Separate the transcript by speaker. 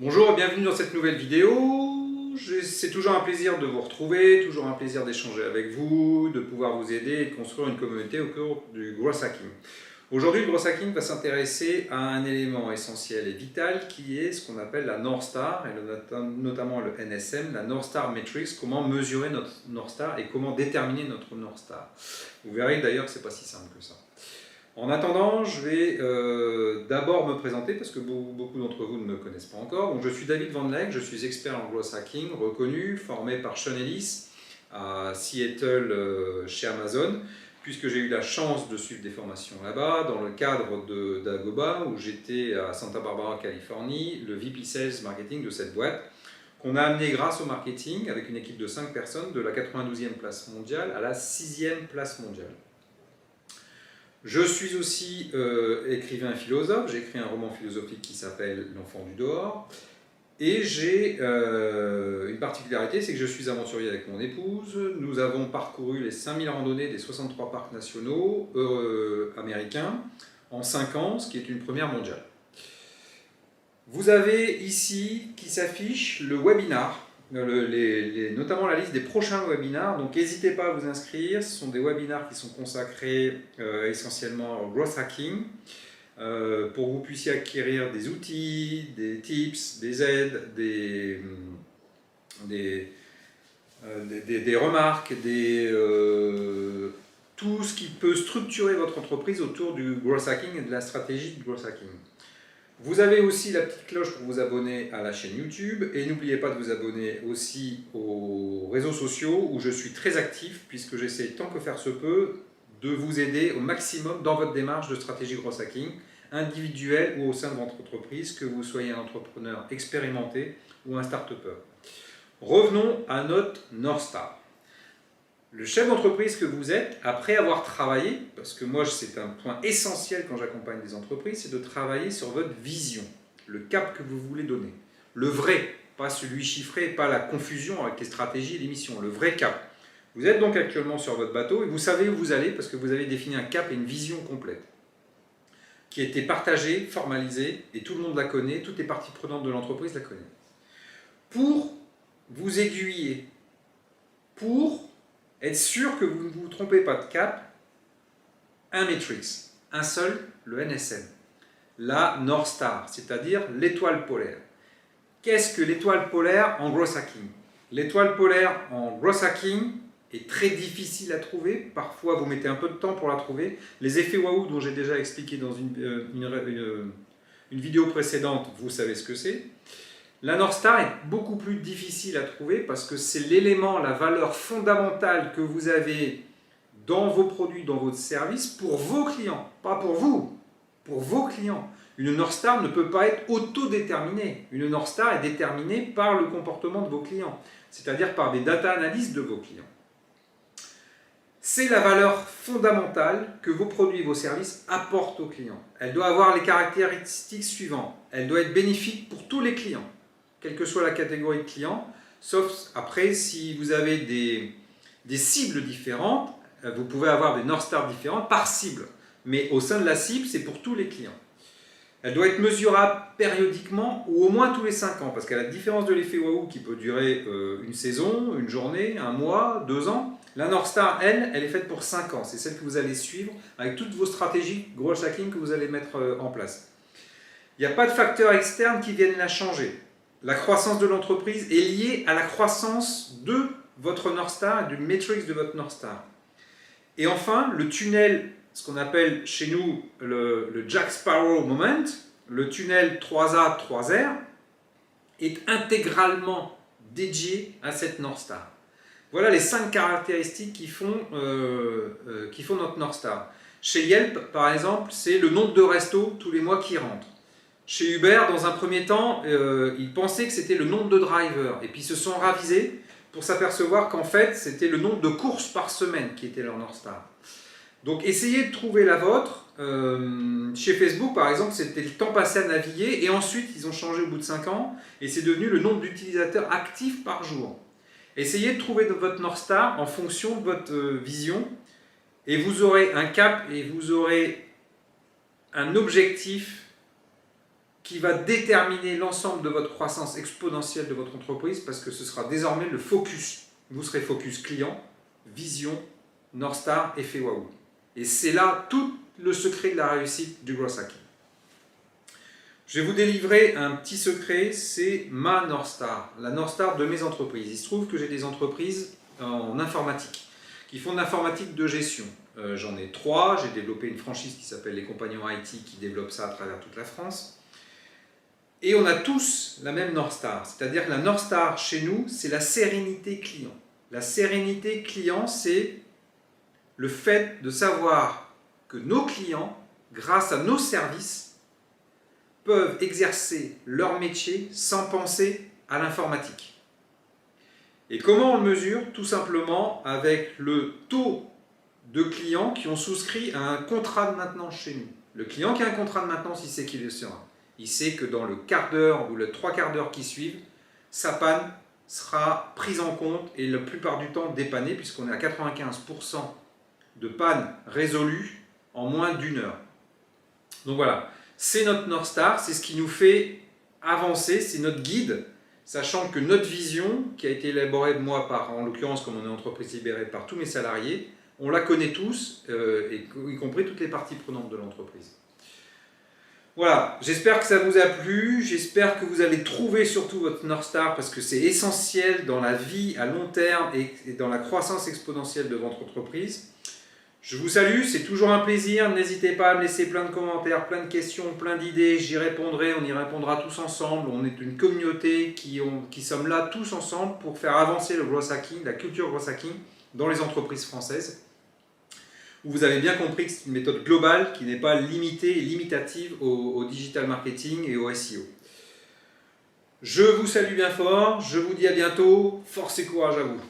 Speaker 1: Bonjour et bienvenue dans cette nouvelle vidéo. C'est toujours un plaisir de vous retrouver, toujours un plaisir d'échanger avec vous, de pouvoir vous aider et de construire une communauté au cœur du growth hacking. Aujourd'hui, le growth hacking va s'intéresser à un élément essentiel et vital qui est ce qu'on appelle la North Star, et notamment le NSM, la North Star Metrics, comment mesurer notre North Star et comment déterminer notre North Star. Vous verrez d'ailleurs que ce n'est pas si simple que ça. En attendant, je vais d'abord me présenter parce que beaucoup d'entre vous ne me connaissent pas encore. Donc, je suis David Van Leck, je suis expert en growth hacking, reconnu, formé par Sean Ellis à Seattle chez Amazon, puisque j'ai eu la chance de suivre des formations là-bas dans le cadre d'Agoba, où j'étais à Santa Barbara, Californie, le VP Sales Marketing de cette boîte, qu'on a amené grâce au marketing avec une équipe de 5 personnes de la 92e place mondiale à la 6e place mondiale. Je suis aussi écrivain et philosophe, j'ai écrit un roman philosophique qui s'appelle L'enfant du dehors. Et j'ai une particularité, c'est que je suis aventurier avec mon épouse. Nous avons parcouru les 5000 randonnées des 63 parcs nationaux américains en 5 ans, ce qui est une première mondiale. Vous avez ici qui s'affiche le webinar, notamment la liste des prochains webinars, donc n'hésitez pas à vous inscrire. Ce sont des webinars qui sont consacrés essentiellement au growth hacking, pour que vous puissiez acquérir des outils, des tips, des aides, des remarques, tout ce qui peut structurer votre entreprise autour du growth hacking et de la stratégie du growth hacking. Vous avez aussi la petite cloche pour vous abonner à la chaîne YouTube et n'oubliez pas de vous abonner aussi aux réseaux sociaux où je suis très actif puisque j'essaie tant que faire se peut de vous aider au maximum dans votre démarche de stratégie growth hacking, individuelle ou au sein de votre entreprise, que vous soyez un entrepreneur expérimenté ou un start-upper. Revenons à notre North Star. Le chef d'entreprise que vous êtes, après avoir travaillé, parce que moi c'est un point essentiel quand j'accompagne des entreprises, c'est de travailler sur votre vision, le cap que vous voulez donner. Le vrai, pas celui chiffré, pas la confusion avec les stratégies et les missions, le vrai cap. Vous êtes donc actuellement sur votre bateau et vous savez où vous allez parce que vous avez défini un cap et une vision complète qui a été partagée, formalisée, et tout le monde la connaît, toutes les parties prenantes de l'entreprise la connaissent. Pour vous aiguiller, pour être sûr que vous ne vous trompez pas de cap, un matrix, un seul, le NSM, la North Star, c'est-à-dire l'étoile polaire. Qu'est-ce que l'étoile polaire en growth hacking? L'étoile polaire en growth hacking est très difficile à trouver, parfois vous mettez un peu de temps pour la trouver. Les effets waouh dont j'ai déjà expliqué dans une vidéo précédente, vous savez ce que c'est. La North Star est beaucoup plus difficile à trouver parce que c'est l'élément, la valeur fondamentale que vous avez dans vos produits, dans votre service, pour vos clients, pas pour vous, pour vos clients. Une North Star ne peut pas être autodéterminée. Une North Star est déterminée par le comportement de vos clients, c'est-à-dire par des data analyses de vos clients. C'est la valeur fondamentale que vos produits et vos services apportent aux clients. Elle doit avoir les caractéristiques suivantes. Elle doit être bénéfique pour tous les clients, quelle que soit la catégorie de clients, sauf après si vous avez des cibles différentes, vous pouvez avoir des North Stars différentes par cible, mais au sein de la cible, c'est pour tous les clients. Elle doit être mesurable périodiquement ou au moins tous les 5 ans, parce qu'à la différence de l'effet waouh qui peut durer une saison, une journée, un mois, 2 ans, la North Star, elle est faite pour 5 ans. C'est celle que vous allez suivre avec toutes vos stratégies growth hacking que vous allez mettre en place. Il n'y a pas de facteurs externes qui viennent la changer. La croissance de l'entreprise est liée à la croissance de votre North Star et du matrix de votre North Star. Et enfin, le tunnel, ce qu'on appelle chez nous le Jack Sparrow Moment, le tunnel 3A, 3R, est intégralement dédié à cette North Star. Voilà les 5 caractéristiques qui font notre North Star. Chez Yelp, par exemple, c'est le nombre de restos tous les mois qui rentrent. Chez Uber, dans un premier temps, ils pensaient que c'était le nombre de drivers. Et puis ils se sont ravisés pour s'apercevoir qu'en fait, c'était le nombre de courses par semaine qui était leur North Star. Donc essayez de trouver la vôtre. Chez Facebook, par exemple, c'était le temps passé à naviguer. Et ensuite, ils ont changé au bout de 5 ans. Et c'est devenu le nombre d'utilisateurs actifs par jour. Essayez de trouver votre North Star en fonction de votre vision. Et vous aurez un cap et vous aurez un objectif qui va déterminer l'ensemble de votre croissance exponentielle de votre entreprise parce que ce sera désormais le focus. Vous serez focus client, vision, North Star, effet waouh. Et c'est là tout le secret de la réussite du growth hacking. Je vais vous délivrer un petit secret, c'est ma North Star, la North Star de mes entreprises. Il se trouve que j'ai des entreprises en informatique, qui font de l'informatique de gestion. J'en ai 3, j'ai développé une franchise qui s'appelle Les Compagnons IT, qui développe ça à travers toute la France. Et on a tous la même North Star, c'est-à-dire que la North Star chez nous, c'est la sérénité client. La sérénité client, c'est le fait de savoir que nos clients, grâce à nos services, peuvent exercer leur métier sans penser à l'informatique. Et comment on le mesure? Tout simplement avec le taux de clients qui ont souscrit à un contrat de maintenance chez nous. Le client qui a un contrat de maintenance, il sait qu'il le sera. Il sait que dans le quart d'heure ou le 3/4 d'heure qui suivent, sa panne sera prise en compte et la plupart du temps dépannée, puisqu'on est à 95% de panne résolue en moins d'1 heure. Donc voilà, c'est notre North Star, c'est ce qui nous fait avancer, c'est notre guide, sachant que notre vision, qui a été élaborée moi par, en l'occurrence comme on est entreprise libérée, par tous mes salariés, on la connaît tous, y compris toutes les parties prenantes de l'entreprise. Voilà, j'espère que ça vous a plu, j'espère que vous allez trouver surtout votre North Star parce que c'est essentiel dans la vie à long terme et dans la croissance exponentielle de votre entreprise. Je vous salue, c'est toujours un plaisir, n'hésitez pas à me laisser plein de commentaires, plein de questions, plein d'idées, j'y répondrai, on y répondra tous ensemble, on est une communauté qui sommes là tous ensemble pour faire avancer le growth hacking, la culture growth hacking dans les entreprises françaises. Vous avez bien compris que c'est une méthode globale qui n'est pas limitée et limitative au digital marketing et au SEO. Je vous salue bien fort, je vous dis à bientôt, force et courage à vous.